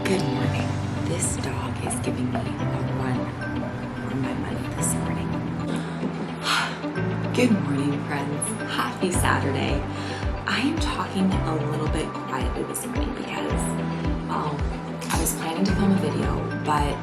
Good morning. This dog is giving me a run on my money this morning. Good morning, friends. Happy Saturday. I am talking a little bit quietly this morning because, well, I was planning to film a video, but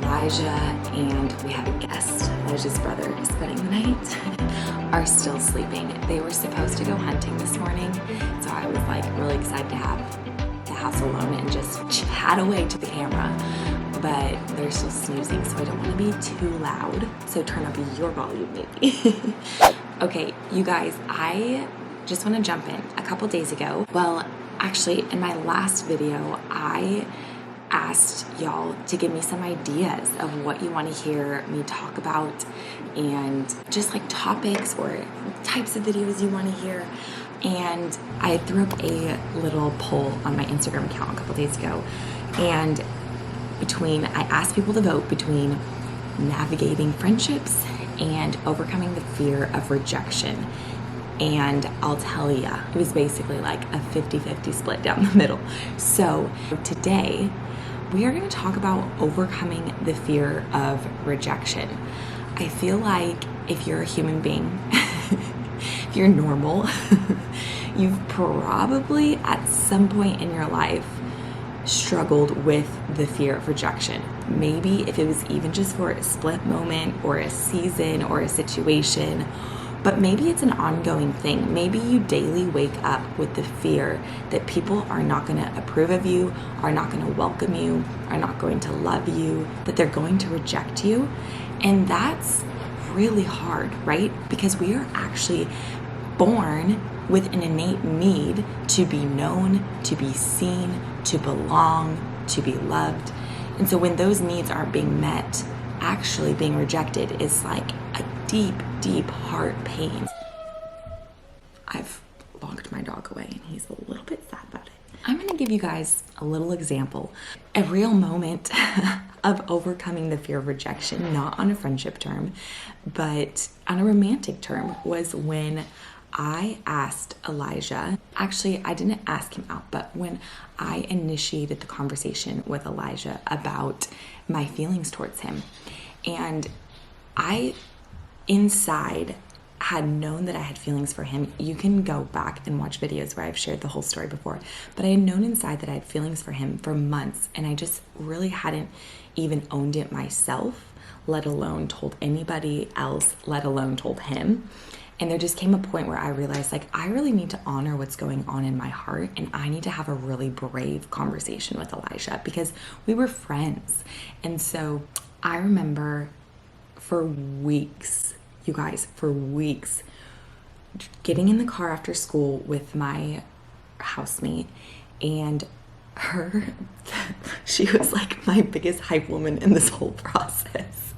Elijah and we have a guest, Elijah's brother, is spending the night, are still sleeping. They were supposed to go hunting this morning, so I was like really excited to have the house alone and just chat away to the camera, but they're still snoozing, so I don't want to be too loud, so turn up your volume maybe. Okay, you guys, I just want to jump in. A couple days ago, well, actually in my last video, I asked y'all to give me some ideas of what you want to hear me talk about and just like topics or types of videos you want to hear. And I threw up a little poll on my Instagram account a couple days ago, and I asked people to vote between navigating friendships and overcoming the fear of rejection. And I'll tell ya, it was basically like a 50-50 split down the middle. So today we are going to talk about overcoming the fear of rejection. I feel like if you're a human being, if you're normal, you've probably at some point in your life struggled with the fear of rejection. Maybe if it was even just for a split moment or a season or a situation, but maybe it's an ongoing thing. Maybe you daily wake up with the fear that people are not going to approve of you, are not going to welcome you, are not going to love you, that they're going to reject you. And that's really hard, right? Because we are actually born with an innate need to be known, to be seen, to belong, to be loved. And so when those needs aren't being met, actually being rejected is like a deep, deep heart pain. I've locked my dog away and he's a little bit sad about it. I'm gonna give you guys a little example. A real moment of overcoming the fear of rejection, not on a friendship term, but on a romantic term, was when I asked Elijah, actually I didn't ask him out, but when I initiated the conversation with Elijah about my feelings towards him. And I inside had known that I had feelings for him. You can go back and watch videos where I've shared the whole story before, but I had known inside that I had feelings for him for months, and I just really hadn't even owned it myself, let alone told anybody else, let alone told him. And there just came a point where I realized, like, I really need to honor what's going on in my heart, and I need to have a really brave conversation with Elijah because we were friends. And so I remember for weeks, you guys, for weeks, getting in the car after school with my housemate, and she was like my biggest hype woman in this whole process.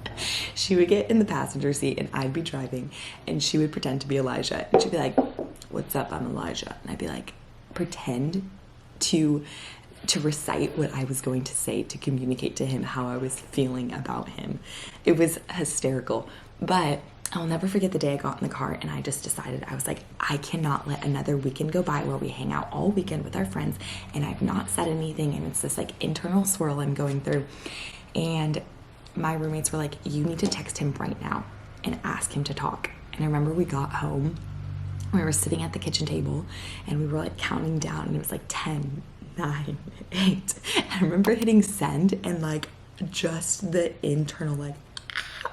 She would get in the passenger seat and I'd be driving, and she would pretend to be Elijah, and she'd be like, "What's up, I'm Elijah." And I'd be like, pretend to recite what I was going to say to communicate to him how I was feeling about him. It was hysterical. But I'll never forget the day I got in the car and I just decided, I was like, I cannot let another weekend go by where we hang out all weekend with our friends and I've not said anything, and it's this like internal swirl I'm going through. And my roommates were like, you need to text him right now and ask him to talk. And I remember we got home, we were sitting at the kitchen table and we were like counting down, and it was like 10, 9, 8. I remember hitting send and like just the internal like,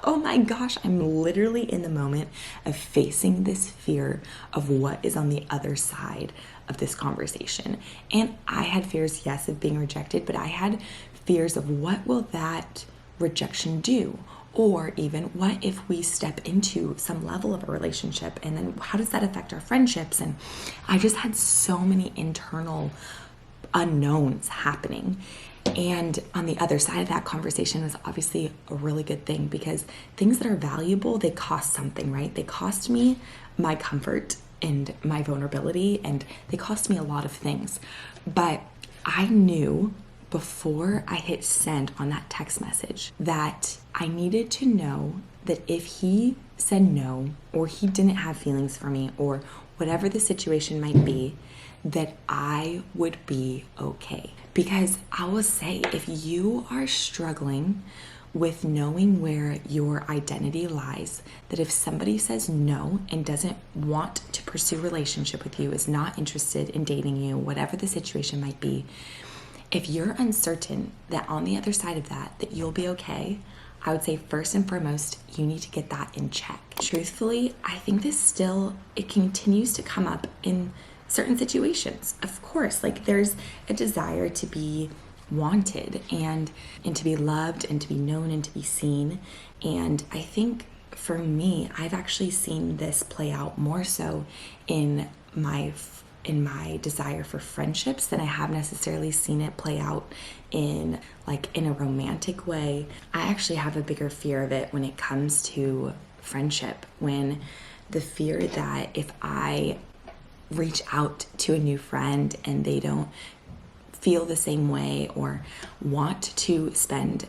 oh my gosh, I'm literally in the moment of facing this fear of what is on the other side of this conversation. And I had fears, yes, of being rejected, but I had fears of what will that rejection do? Or even what if we step into some level of a relationship, and then how does that affect our friendships? And I just had so many internal unknowns happening. And on the other side of that conversation was obviously a really good thing, because things that are valuable, they cost something, right? They cost me my comfort and my vulnerability, and they cost me a lot of things. But I knew before I hit send on that text message that I needed to know that if he said no, or he didn't have feelings for me, or whatever the situation might be, that I would be okay. Because I will say, if you are struggling with knowing where your identity lies, that if somebody says no and doesn't want to pursue a relationship with you, is not interested in dating you, whatever the situation might be, if you're uncertain that on the other side of that you'll be okay, I would say first and foremost, you need to get that in check. Truthfully, I think it continues to come up in certain situations. Of course, like there's a desire to be wanted and to be loved and to be known and to be seen. And I think for me, I've actually seen this play out more so in my desire for friendships than I have necessarily seen it play out in a romantic way. I actually have a bigger fear of it when it comes to friendship, when the fear that if I reach out to a new friend and they don't feel the same way or want to spend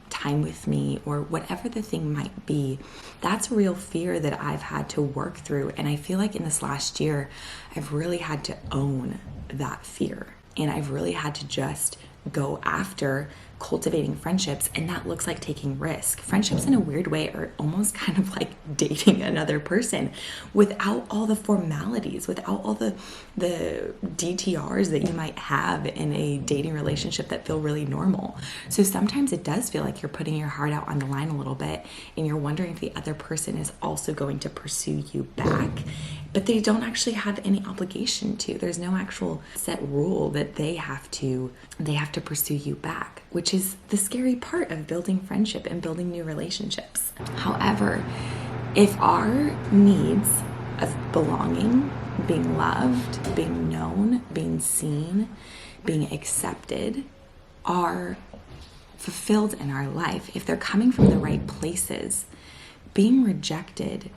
time with me or whatever the thing might be, that's a real fear that I've had to work through. And I feel like in this last year, I've really had to own that fear. And I've really had to just go after cultivating friendships, and that looks like taking risk. Friendships in a weird way are almost kind of like dating another person without all the formalities, without all the DTRs that you might have in a dating relationship that feel really normal. So sometimes it does feel like you're putting your heart out on the line a little bit and you're wondering if the other person is also going to pursue you back, but they don't actually have any obligation to. There's no actual set rule that they have to pursue you back, which is the scary part of building friendship and building new relationships. However, if our needs of belonging, being loved, being known, being seen, being accepted are fulfilled in our life, if they're coming from the right places, being rejected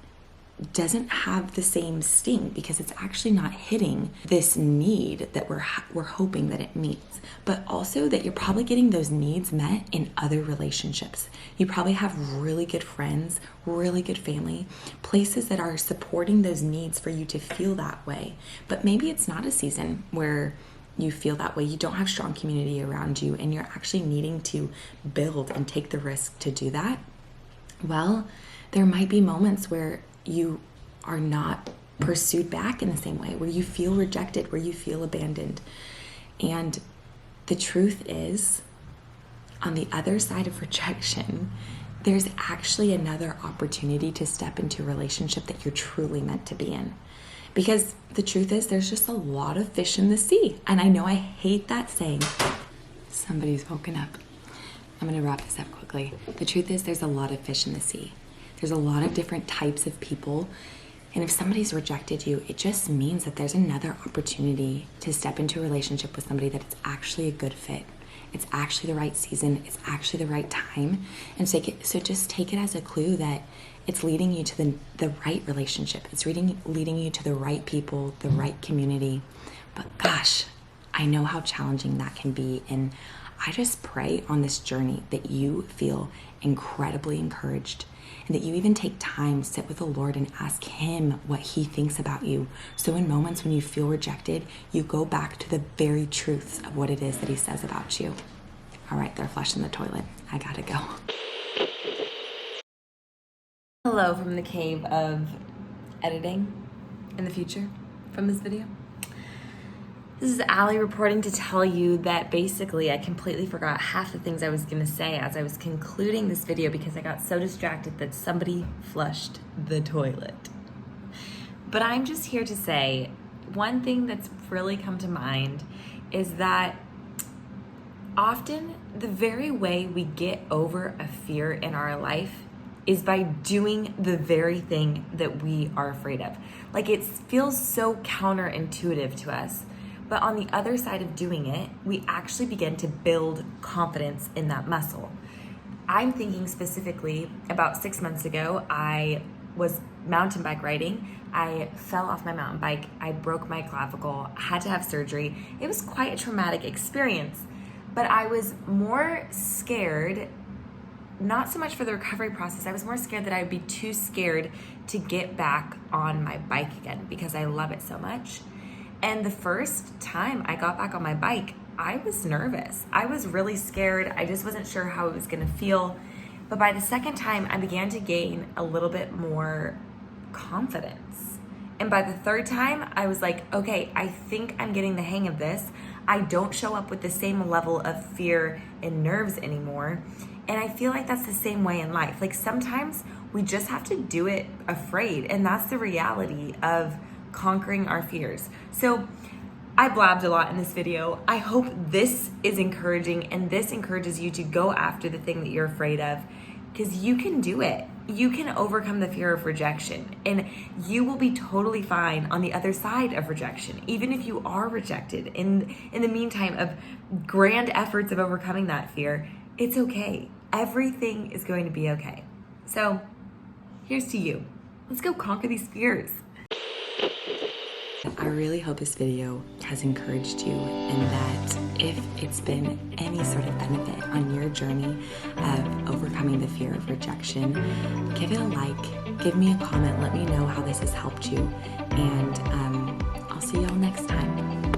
doesn't have the same sting because it's actually not hitting this need that we're hoping that it meets, but also that you're probably getting those needs met in other relationships. You probably have really good friends, really good family, places that are supporting those needs for you to feel that way. But maybe it's not a season where you feel that way. You don't have strong community around you and you're actually needing to build and take the risk to do that. Well, there might be moments where you are not pursued back in the same way, where you feel rejected, where you feel abandoned. And the truth is, on the other side of rejection, there's actually another opportunity to step into a relationship that you're truly meant to be in. Because the truth is, there's just a lot of fish in the sea. And I know I hate that saying. Somebody's woken up. I'm going to wrap this up quickly. The truth is, there's a lot of fish in the sea. There's a lot of different types of people. And if somebody's rejected you, it just means that there's another opportunity to step into a relationship with somebody that it's actually a good fit. It's actually the right season. It's actually the right time. And so just take it as a clue that it's leading you to the right relationship. It's leading you to the right people, the right community. But gosh, I know how challenging that can be. And I just pray on this journey that you feel incredibly encouraged and that you even take time, sit with the Lord and ask Him what He thinks about you. So in moments when you feel rejected, you go back to the very truths of what it is that He says about you. All right, they're flushing the toilet. I gotta go. Hello from the cave of editing in the future from this video. This is Allie reporting to tell you that basically I completely forgot half the things I was going to say as I was concluding this video because I got so distracted that somebody flushed the toilet. But I'm just here to say one thing that's really come to mind is that often the very way we get over a fear in our life is by doing the very thing that we are afraid of. Like it feels so counterintuitive to us. But on the other side of doing it, we actually begin to build confidence in that muscle. I'm thinking specifically about 6 months ago, I was mountain bike riding. I fell off my mountain bike. I broke my clavicle, had to have surgery. It was quite a traumatic experience, but I was more scared, not so much for the recovery process. I was more scared that I would be too scared to get back on my bike again because I love it so much. And the first time I got back on my bike, I was nervous. I was really scared. I just wasn't sure how it was gonna feel. But by the second time, I began to gain a little bit more confidence. And by the third time, I was like, okay, I think I'm getting the hang of this. I don't show up with the same level of fear and nerves anymore. And I feel like that's the same way in life. Like sometimes we just have to do it afraid. And that's the reality of conquering our fears. So I blabbed a lot in this video. I hope this is encouraging and this encourages you to go after the thing that you're afraid of, because you can do it. You can overcome the fear of rejection, and you will be totally fine on the other side of rejection, even if you are rejected. In the meantime of grand efforts of overcoming that fear, it's okay. Everything is going to be okay. So here's to you. Let's go conquer these fears. I really hope this video has encouraged you, and that if it's been any sort of benefit on your journey of overcoming the fear of rejection, give it a like, give me a comment, let me know how this has helped you, and I'll see y'all next time.